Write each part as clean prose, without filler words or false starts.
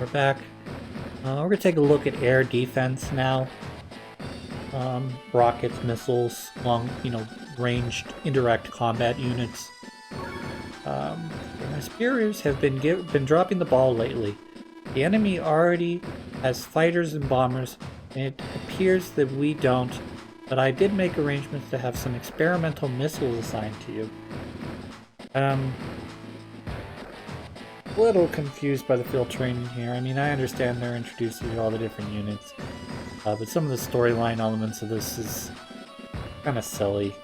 We're back. We're going to take a look at air defense now. Rockets, missiles, long, ranged indirect combat units. My spears have been dropping the ball lately. The enemy already has fighters and bombers, and it appears that we don't, but I did make arrangements to have some experimental missiles assigned to you. Little confused by the field training here. I mean, I understand they're introducing all the different units, but some of the storyline elements of this is kind of silly.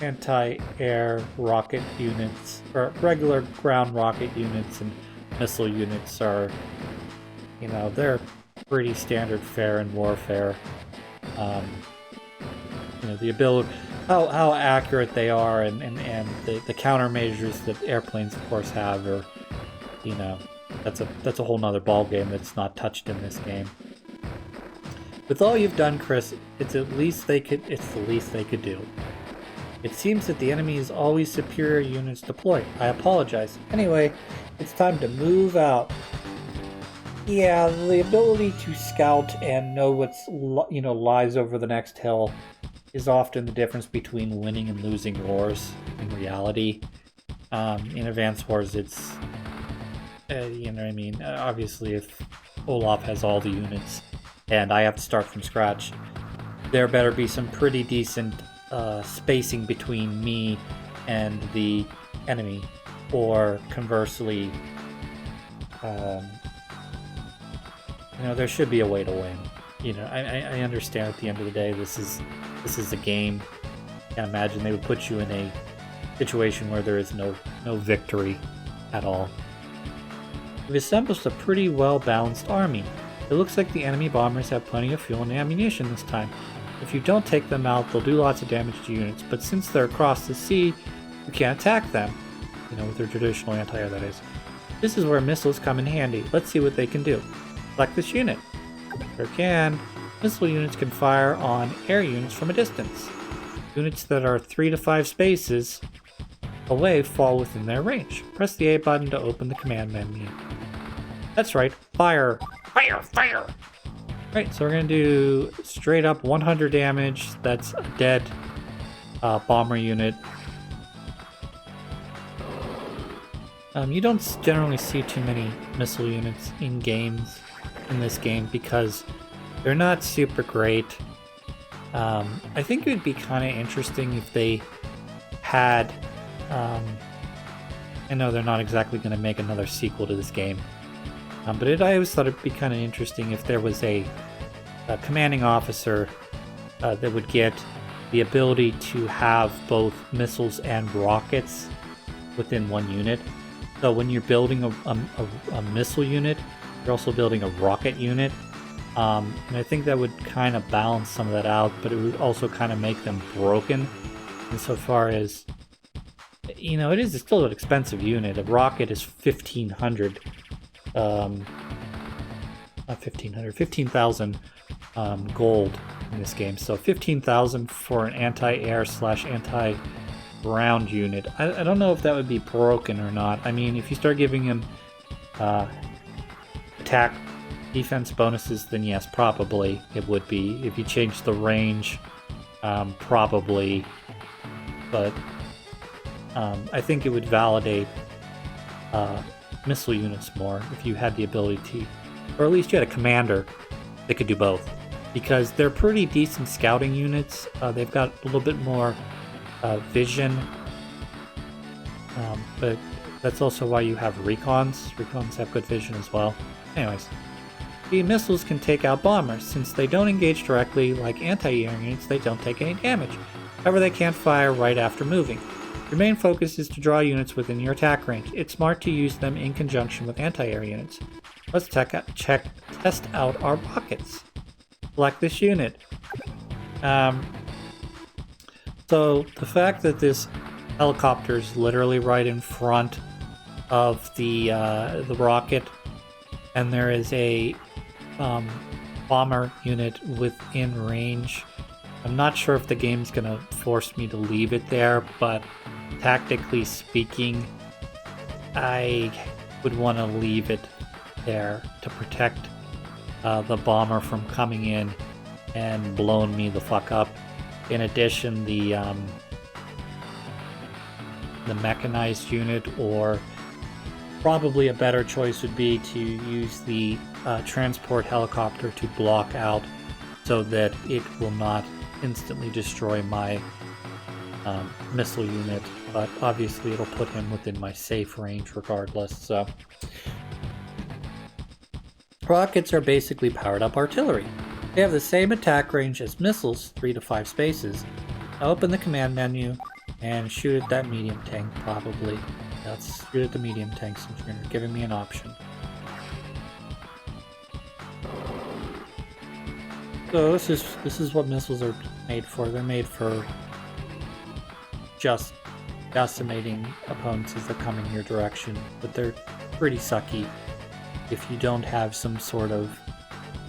Anti-air rocket units, or regular ground rocket units and missile units are, they're pretty standard fare in warfare. The ability, how accurate they are, and the countermeasures that airplanes, of course, have, or that's a whole nother ball game that's not touched in this game. With all you've done, Chris, it's the least they could do. It seems that the enemy is always superior units deployed. I apologize. Anyway, it's time to move out. Yeah, the ability to scout and know what's lies over the next hill is often the difference between winning and losing wars in reality. In Advanced Wars, it's obviously, if Olaf has all the units and I have to start from scratch, there better be some pretty decent spacing between me and the enemy, or conversely, there should be a way to win. I understand at the end of the day, this is a game. I can't imagine they would put you in a situation where there is no victory at all. We've assembled a pretty well-balanced army. It looks like the enemy bombers have plenty of fuel and ammunition this time. If you don't take them out, they'll do lots of damage to units, but since they're across the sea, you can't attack them. With their traditional anti-air, that is. This is where missiles come in handy. Let's see what they can do. Select this unit. Sure can. Missile units can fire on air units from a distance. Units that are 3 to 5 spaces away fall within their range. Press the A button to open the command menu. That's right, fire! Fire! Fire! Right, so we're going to do straight up 100 damage. That's a dead bomber unit. You don't generally see too many missile units in games, in this game, because they're not super great. I think it would be kind of interesting if they had... I know they're not exactly going to make another sequel to this game, but I always thought it'd be kind of interesting if there was a commanding officer that would get the ability to have both missiles and rockets within one unit. So when you're building a missile unit, you're also building a rocket unit. And I think that would kind of balance some of that out, but it would also kind of make them broken insofar as, it's still an expensive unit. A rocket is 1,500. Not 1,500, 15,000 gold in this game. So 15,000 for an anti-air / anti-ground unit. I don't know if that would be broken or not. I mean, if you start giving him attack defense bonuses, then yes, probably it would be. If you change the range, probably. But I think it would validate missile units more if you had the ability to, or at least you had a commander that could do both, because they're pretty decent scouting units. They've got a little bit more vision, but that's also why you have recons. Recons have good vision as well. Anyways, the missiles can take out bombers. Since they don't engage directly like anti-air units, they don't take any damage. However, they can't fire right after moving. Your main focus is to draw units within your attack range. It's smart to use them in conjunction with anti-air units. Let's test out our rockets. Select this unit. So the fact that this helicopter is literally right in front of the rocket, and there is a bomber unit within range. I'm not sure if the game's gonna force me to leave it there, but tactically speaking, I would want to leave it there to protect the bomber from coming in and blowing me the fuck up. In addition, the mechanized unit, or probably a better choice would be to use the transport helicopter to block out so that it will not instantly destroy my missile unit, but obviously it'll put him within my safe range regardless. So rockets are basically powered up artillery. They have the same attack range as missiles, 3 to 5 spaces. Now open the command menu and shoot at that medium tank, probably. Let's shoot at the medium tank since you're giving me an option. So this is what missiles are made for. They're made for just decimating opponents as they're coming your direction, but they're pretty sucky if you don't have some sort of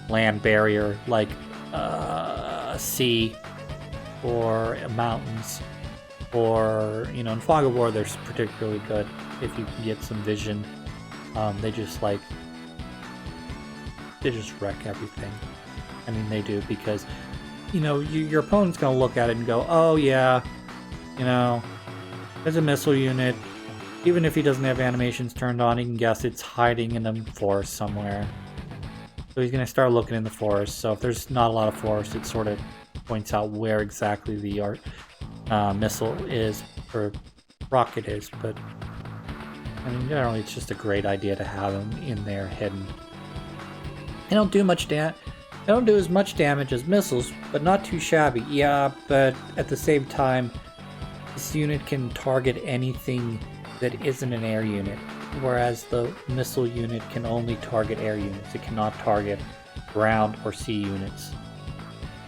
land barrier like a sea or mountains, or in fog of war they're particularly good if you can get some vision. They just wreck everything. I mean, they do, because your opponent's gonna look at it and go, oh yeah, there's a missile unit. Even if he doesn't have animations turned on, he can guess it's hiding in a forest somewhere. So he's going to start looking in the forest. So if there's not a lot of forest, it sort of points out where exactly the missile is, or rocket is. But I mean, generally it's just a great idea to have them in there hidden. They don't do much damage. They don't do as much damage as missiles, but not too shabby. Yeah, but at the same time, this unit can target anything that isn't an air unit, whereas the missile unit can only target air units. It cannot target ground or sea units.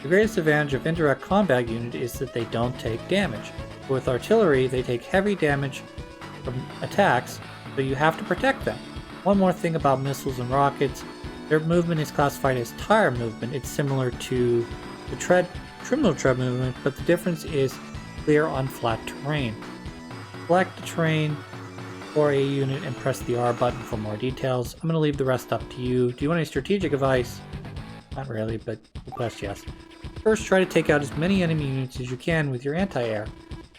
The greatest advantage of indirect combat unit is that they don't take damage. With artillery, they take heavy damage from attacks, so you have to protect them. One more thing about missiles and rockets: their movement is classified as tire movement. It's similar to the terminal tread movement, but the difference is clear on flat terrain. Select the terrain or a unit and press the R button for more details. I'm going to leave the rest up to you. Do you want any strategic advice? Not really, but we'll press yes. First, try to take out as many enemy units as you can with your anti-air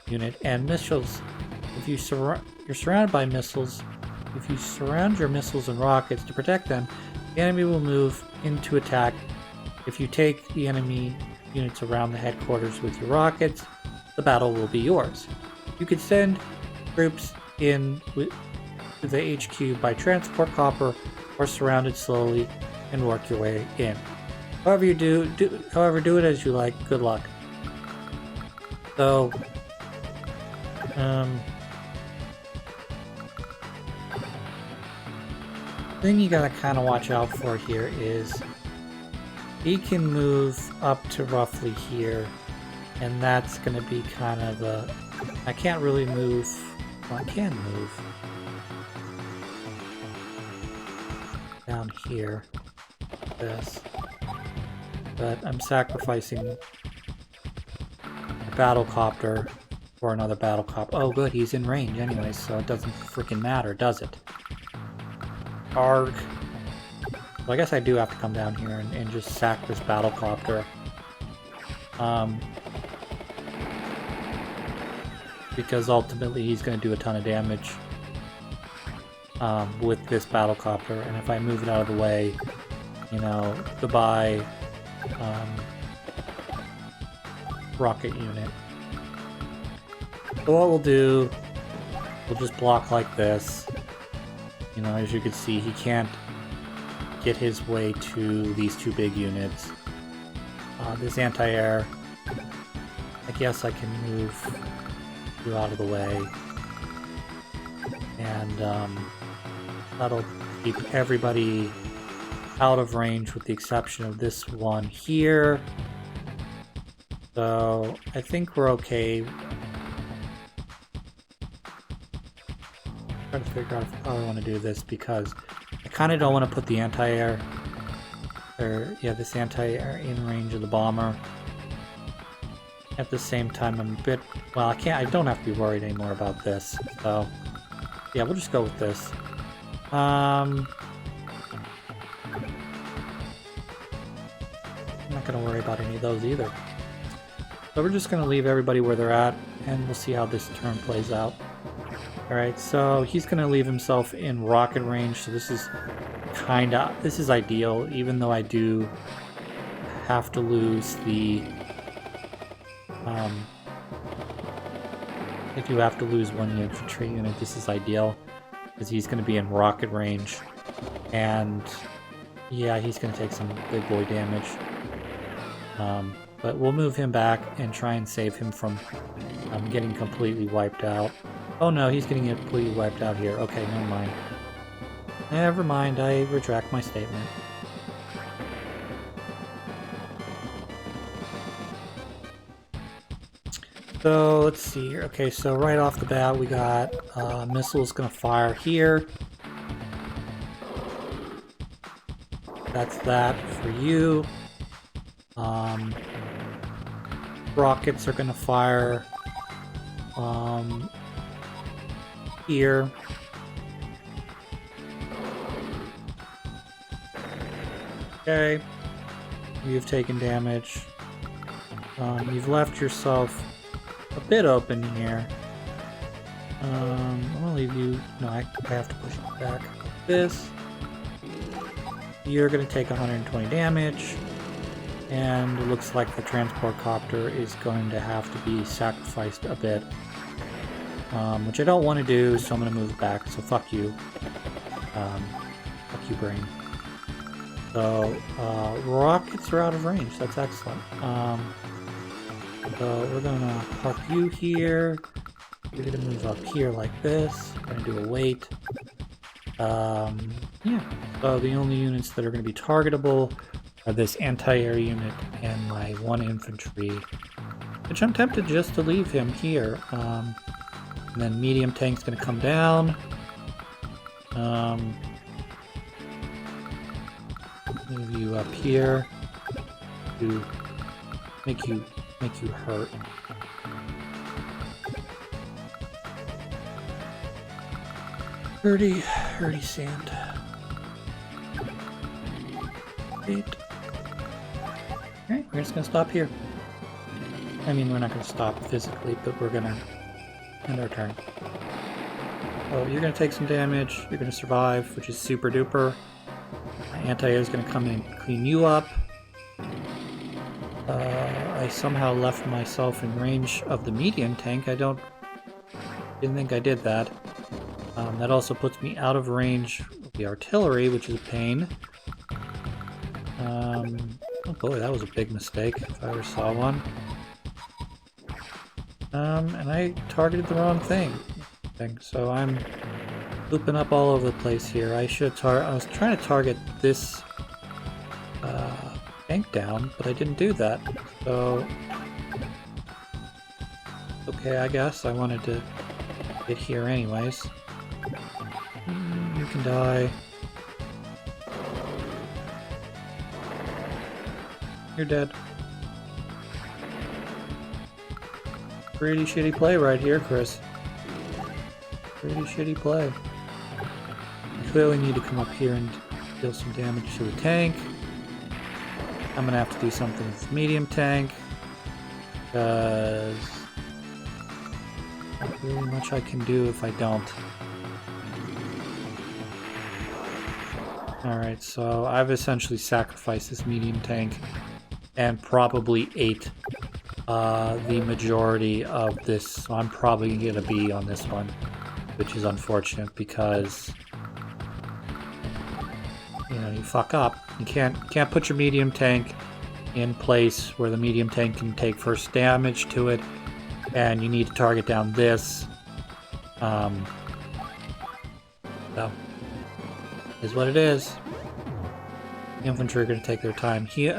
unit and missiles. If you're surrounded by missiles, if you surround your missiles and rockets to protect them, the enemy will move into attack. If you take the enemy units around the headquarters with your rockets, the battle will be yours. You could send troops in to the HQ by transport copter, or surround it slowly and work your way in. However you do it as you like. Good luck. So, thing you gotta kind of watch out for here is he can move up to roughly here, and that's gonna be kind of the. I can't really move. Well, I can move down here, this, but I'm sacrificing a battle copter for another battle copter. Oh good, he's in range anyway, so it doesn't freaking matter, does it? Arg. Well, I guess I do have to come down here and just sack this battle copter. Because ultimately he's going to do a ton of damage with this battlecopter, and if I move it out of the way, goodbye rocket unit. So what we'll do, we'll just block like this. As you can see, he can't get his way to these two big units. This anti-air, I guess I can move you out of the way, and that'll keep everybody out of range with the exception of this one here. So I think we're okay. Trying to figure out how I want to do this, because I kind of don't want to put the anti-air, this anti-air in range of the bomber. At the same time, I'm a bit, well, I don't have to be worried anymore about this, so yeah, we'll just go with this. I'm not going to worry about any of those either. So we're just going to leave everybody where they're at, and we'll see how this turn plays out. Alright, so he's going to leave himself in rocket range, so this is ideal, even though I do have to lose the... I do have to lose one infantry unit. This is ideal, because he's going to be in rocket range, and yeah, he's going to take some big boy damage. But we'll move him back and try and save him from getting completely wiped out. Oh no, he's getting completely wiped out here. Okay, never mind. Never mind, I retract my statement. So, let's see here. Okay, so right off the bat, we got missiles gonna fire here. That's that for you. Rockets are gonna fire here. Okay, you've taken damage. You've left yourself a bit open here. I'm gonna leave you. No, I have to push it back. This. You're gonna take 120 damage. And it looks like the transport copter is going to have to be sacrificed a bit. Which I don't want to do, so I'm going to move it back. So fuck you. Fuck you, brain. So, rockets are out of range. That's excellent. So we're going to park you here. You're going to move up here like this. We're going to do a wait. Yeah. So the only units that are going to be targetable are this anti-air unit and my one infantry, which I'm tempted just to leave him here. And then medium tank's gonna come down. Move you up here to make you hurt. Hurdy sand. 8. Alright, we're just gonna stop here. I mean, we're not gonna stop physically, but we're gonna end our turn. So you're gonna take some damage, you're gonna survive, which is super duper. My anti-air is gonna come in and clean you up. I somehow left myself in range of the medium tank. Didn't think I did that. That also puts me out of range of the artillery, which is a pain. Oh boy, that was a big mistake, if I ever saw one. And I targeted the wrong thing. So I'm looping up all over the place here. I was trying to target this tank down, but I didn't do that. So, okay, I guess I wanted to get here anyways. You can die. You're dead. Pretty shitty play right here, Chris. Pretty shitty play. You clearly need to come up here and deal some damage to the tank. I'm gonna have to do something with the medium tank, because not really much I can do if I don't. Alright, so I've essentially sacrificed this medium tank and probably ate the majority of this, so I'm probably going to be on this one, which is unfortunate because, you know, you fuck up. You can't put your medium tank in place where the medium tank can take first damage to it, and you need to target down this. So, is what it is. The infantry are going to take their time here.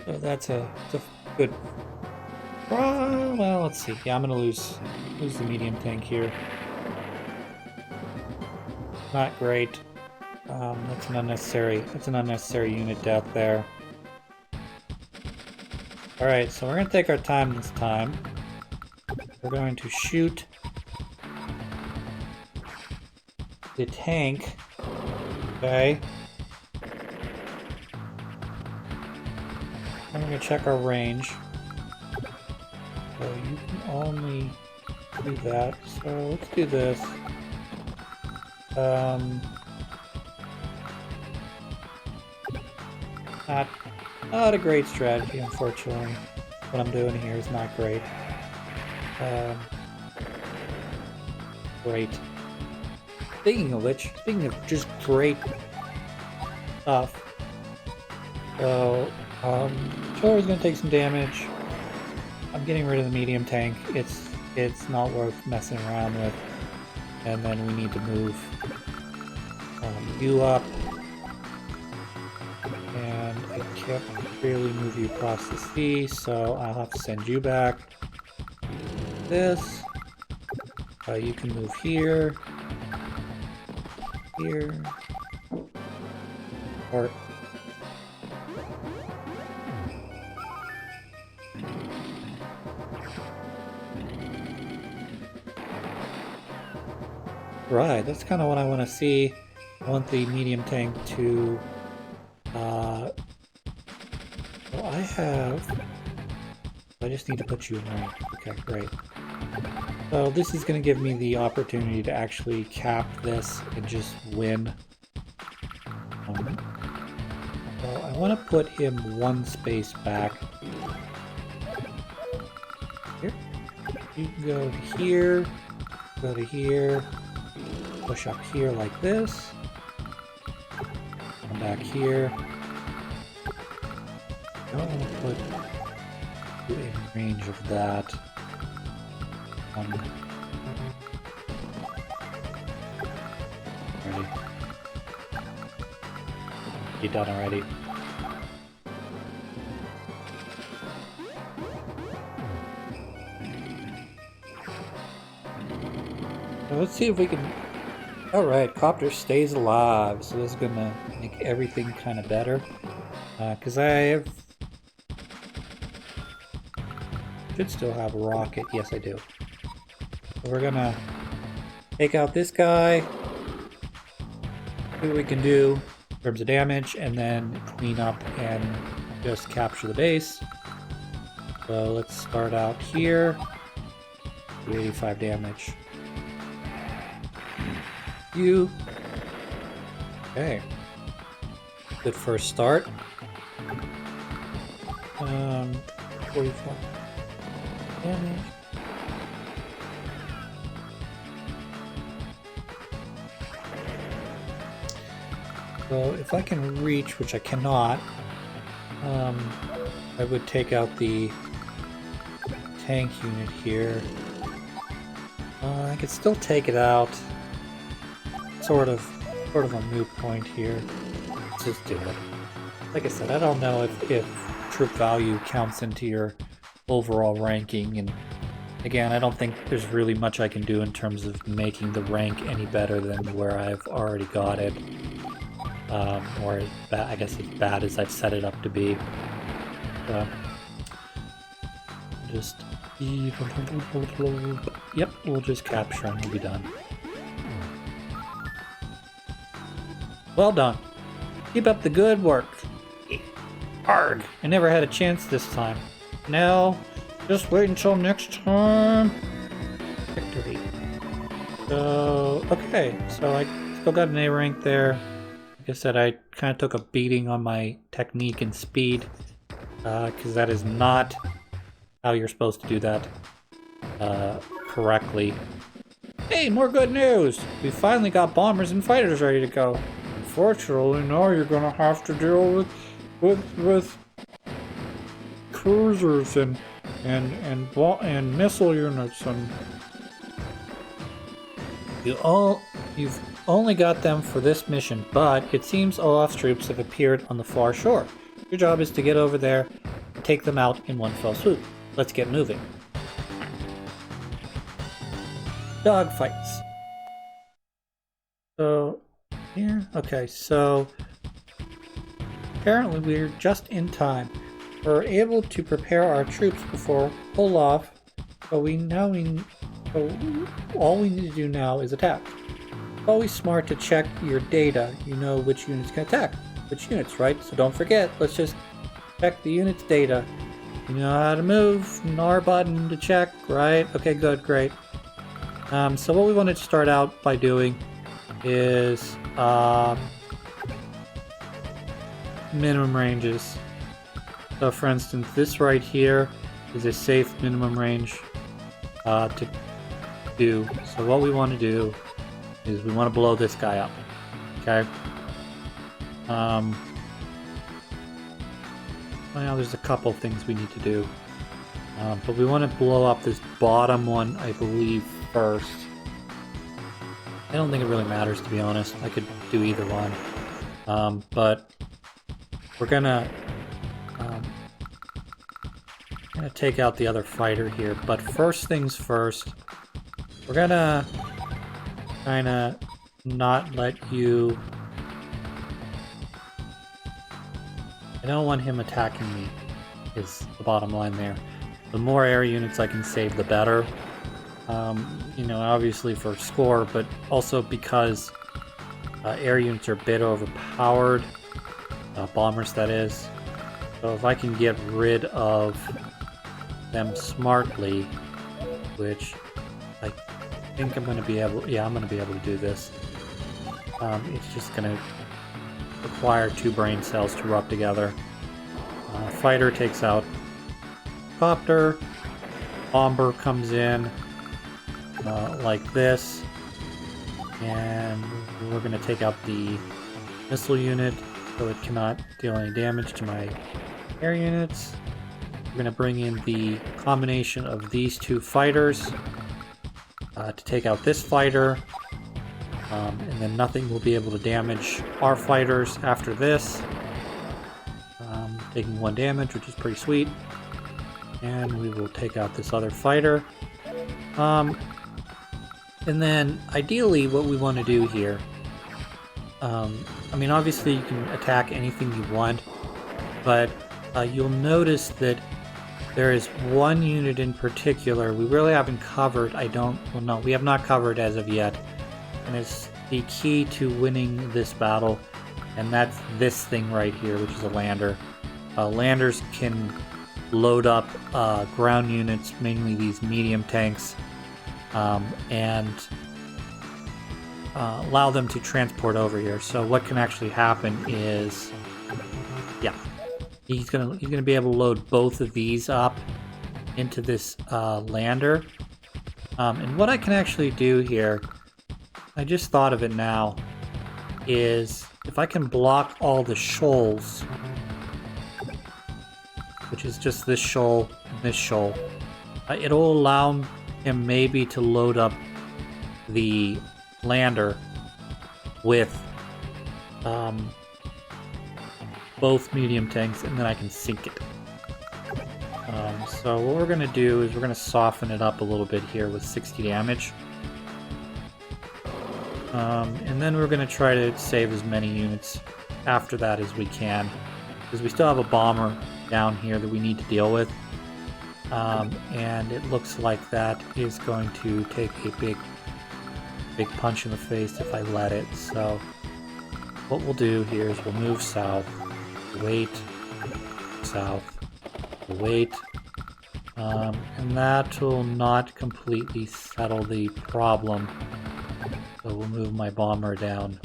So that's a good. Well, let's see. Yeah, I'm going to lose the medium tank here. Not great. That's an unnecessary unit death there. All right, so we're going to take our time this time. We're going to shoot the tank. Okay. I'm gonna check our range. So you can only do that. So let's do this. Not a great strategy, unfortunately. What I'm doing here is not great. Great. Speaking of which, speaking of just great stuff. So, Killer's gonna take some damage. I'm getting rid of the medium tank. It's not worth messing around with. And then we need to move you up. And I can't really move you across the sea, so I'll have to send you back. This. You can move here. Here. Or... Right, that's kind of what I want to see. I want the medium tank to... well, I just need to put you in range. Okay, great. So this is going to give me the opportunity to actually cap this and just win. So I want to put him one space back. Here. You can go to here, go to here, push up here like this. Come back here. I don't want to put you in range of that. Ready. You done already? So let's see if we can... Alright, Copter stays alive, so this is gonna make everything kind of better. Because I should still have a rocket. Yes, I do. So we're gonna take out this guy, see what we can do in terms of damage, and then clean up and just capture the base. So let's start out here. 85 damage. You. Okay. Good first start. 44 damage. So if I can reach, which I cannot, I would take out the tank unit here. I could still take it out. Sort of a moot point here. Let's just do it. Like I said, I don't know if troop value counts into your overall ranking, and again, I don't think there's really much I can do in terms of making the rank any better than where I've already got it. Or I guess as bad as I've set it up to be. Just... Yep, we'll just capture and we'll be done. Well done. Keep up the good work. Arg! I never had a chance this time. Now, just wait until next time. Victory. So, okay. So I still got an A rank there. Like I said, I kind of took a beating on my technique and speed. Because that is not how you're supposed to do that correctly. Hey, more good news! We finally got bombers and fighters ready to go. Unfortunately, now you're gonna have to deal with cruisers and missile units, and you've only got them for this mission, but it seems Olaf's troops have appeared on the far shore. Your job is to get over there and take them out in one fell swoop. Let's get moving. Dogfights. So, yeah, okay, so apparently we're just in time. We're able to prepare our troops before Olaf, so all we need to do now is attack. always smart to check your data. You know which units can attack, which units, right? So don't forget, let's just check the unit's data. You know how to move, an R button to check, right? Okay, good, great. So what we want to start out by doing is minimum ranges. So for instance, this right here is a safe minimum range to do. So what we want to do is we want to blow this guy up, okay? Well, there's a couple things we need to do. But we want to blow up this bottom one, I believe, first. I don't think it really matters, to be honest. I could do either one. But we're gonna take out the other fighter here. But first things first, we're gonna kind of not let you... I don't want him attacking me, is the bottom line there. The more air units I can save, the better. You know, obviously for score, but also because air units are a bit overpowered. Bombers, that is. So if I can get rid of them smartly, which I think I'm going to be able... Yeah, I'm going to be able to do this. It's just going to require 2 brain cells to rub together. Fighter takes out copter. Bomber comes in like this. And we're going to take out the missile unit so it cannot deal any damage to my air units. We're going to bring in the combination of these 2 fighters to take out this fighter. And then nothing will be able to damage our fighters after this. Taking 1 damage, which is pretty sweet. And we will take out this other fighter. And then, ideally, what we want to do here... I mean, obviously you can attack anything you want, but you'll notice that there is one unit in particular we really haven't covered. Well, no, we have not covered as of yet. And it's the key to winning this battle, and that's this thing right here, which is a lander. Landers can load up ground units, mainly these medium tanks, and allow them to transport over here. So what can actually happen is, yeah, he's gonna be able to load both of these up into this lander. And what I can actually do here, I just thought of it now, is if I can block all the shoals, which is just this shoal and this shoal, it'll allow him maybe to load up the lander with both medium tanks, and then I can sink it. So what we're going to do is we're going to soften it up a little bit here with 60 damage. And then we're going to try to save as many units after that as we can, because we still have a bomber down here that we need to deal with. And it looks like that is going to take a big punch in the face if I let it. So what we'll do here is we'll move south, wait, south, wait, and that will not completely settle the problem. So we'll move my bomber down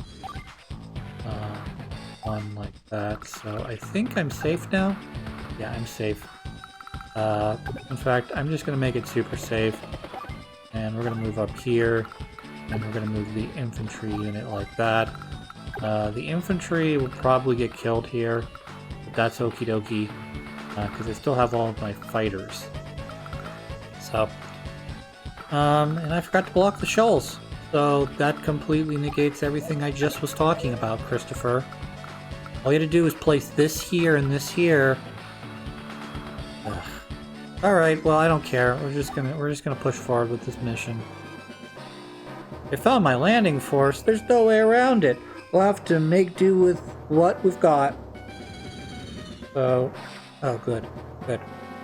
on like that. So I think I'm safe now. Yeah, I'm safe. In fact, I'm just going to make it super safe, and we're going to move up here, and we're going to move the infantry unit like that. The infantry will probably get killed here, but that's okie dokie, because I still have all of my fighters. So, and I forgot to block the shoals, so that completely negates everything I just was talking about, Christopher. All you had to do is place this here and this here. Ugh. All right, well, I don't care. We're just gonna push forward with this mission. I found my landing force. There's no way around it. We'll have to make do with what we've got. So, oh, good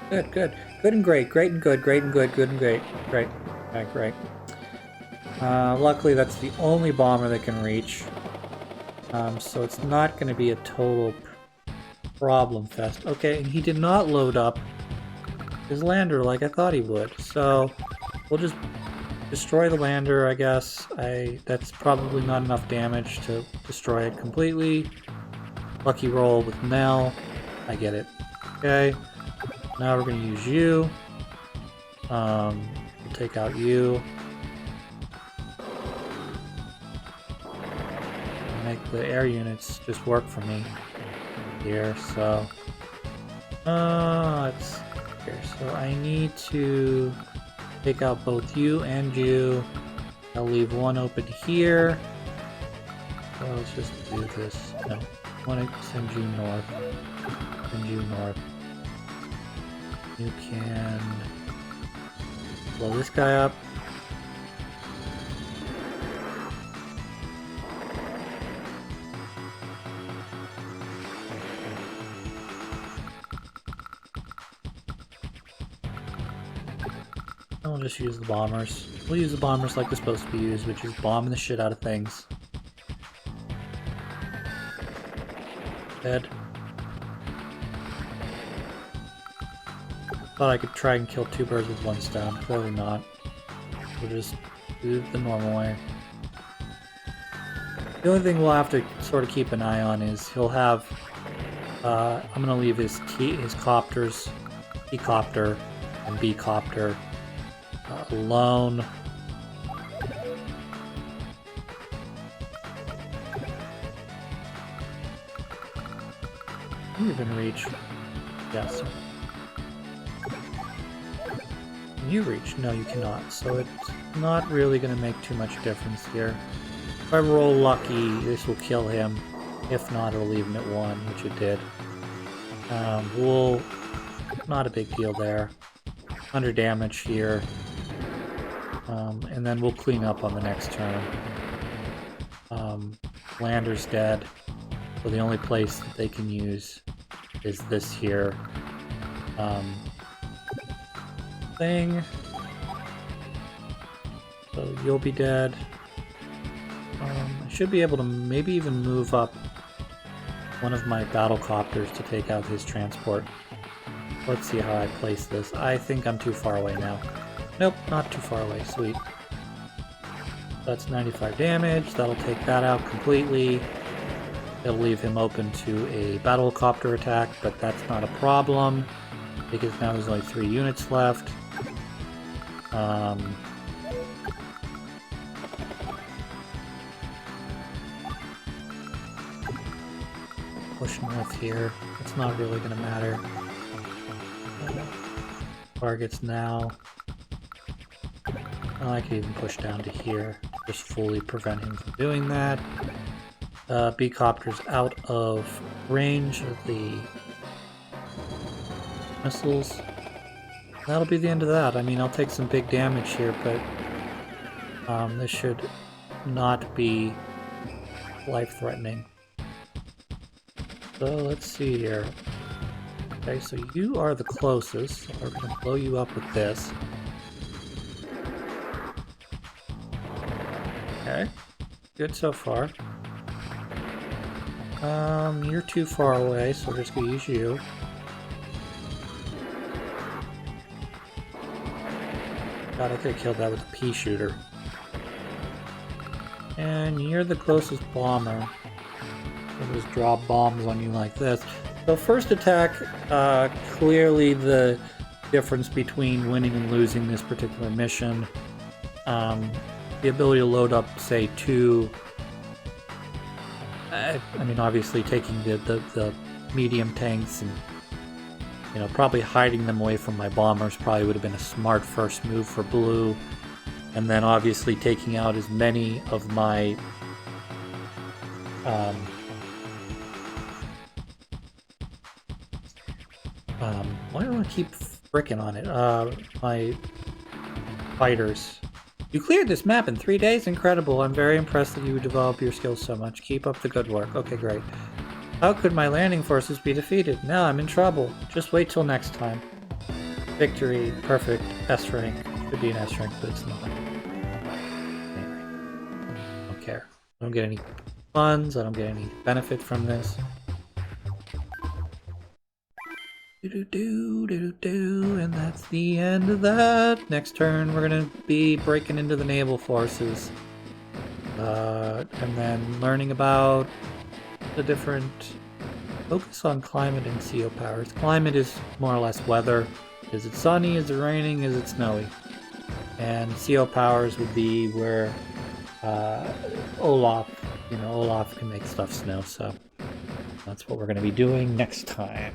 and great, great and good, great and good, good and great, great, great. Luckily, that's the only bomber that can reach. So it's not going to be a total problem fest. Okay, and he did not load up his lander like I thought he would. So we'll just destroy the lander, I guess. That's probably not enough damage to destroy it completely. Lucky roll with Nell. I get it. Okay. Now we're going to use you. We'll take out you. Make the air units just work for me here, so let's here. So I need to take out both you and you. I'll leave one open here. So let's just do this. No, I want to send you north. Send you north. You can blow this guy up. We'll just use the bombers. We'll use the bombers like they're supposed to be used, which is bombing the shit out of things. Dead. Thought I could try and kill two birds with one stone. Clearly not. We'll just do it the normal way. The only thing we'll have to sort of keep an eye on is he'll have... I'm going to leave his copters, T-copter and B-copter, alone. Can you even reach? Yes. Can you reach? No, you cannot. So it's not really going to make too much difference here. If I roll lucky, this will kill him. If not, it'll leave him at 1, which it did. Not a big deal there. Under damage here. And then we'll clean up on the next turn. Lander's dead. So the only place that they can use is this here. Thing. So you'll be dead. I should be able to maybe even move up one of my battle copters to take out his transport. Let's see how I place this. I think I'm too far away now. Nope, not too far away. Sweet. That's 95 damage. That'll take that out completely. It'll leave him open to a battle copter attack, but that's not a problem because now there's only 3 units left. Push north here. It's not really going to matter. Targets now. I could even push down to here. Just fully prevent him from doing that. B-copter's out of range of the missiles. That'll be the end of that. I mean, I'll take some big damage here, but this should not be life-threatening. So let's see here. Okay, so you are the closest. So we're going to blow you up with this. Okay, good so far. You're too far away, so we're just going to use you. God, I could have killed that with a pea shooter. And you're the closest bomber. We'll just drop bombs on you like this. So first attack, clearly the difference between winning and losing this particular mission. The ability to load up, say, 2... I mean, obviously taking the medium tanks and, you know, probably hiding them away from my bombers probably would have been a smart first move for blue. And then obviously taking out as many of my... why do I want to keep fricking on it? My fighters. You cleared this map in 3 days? Incredible. I'm very impressed that you develop your skills so much. Keep up the good work. Okay, great. How could my landing forces be defeated? Now I'm in trouble. Just wait till next time. Victory. Perfect. S rank. Should be an S rank, but it's not. I don't get any funds, I don't get any benefit from this. And that's the end of that. Next turn, we're gonna be breaking into the naval forces. And then learning about the different... Focus on climate and CO powers. Climate is more or less weather. Is it sunny? Is it raining? Is it snowy? And CO powers would be where Olaf can make stuff snow, so that's what we're going to be doing next time.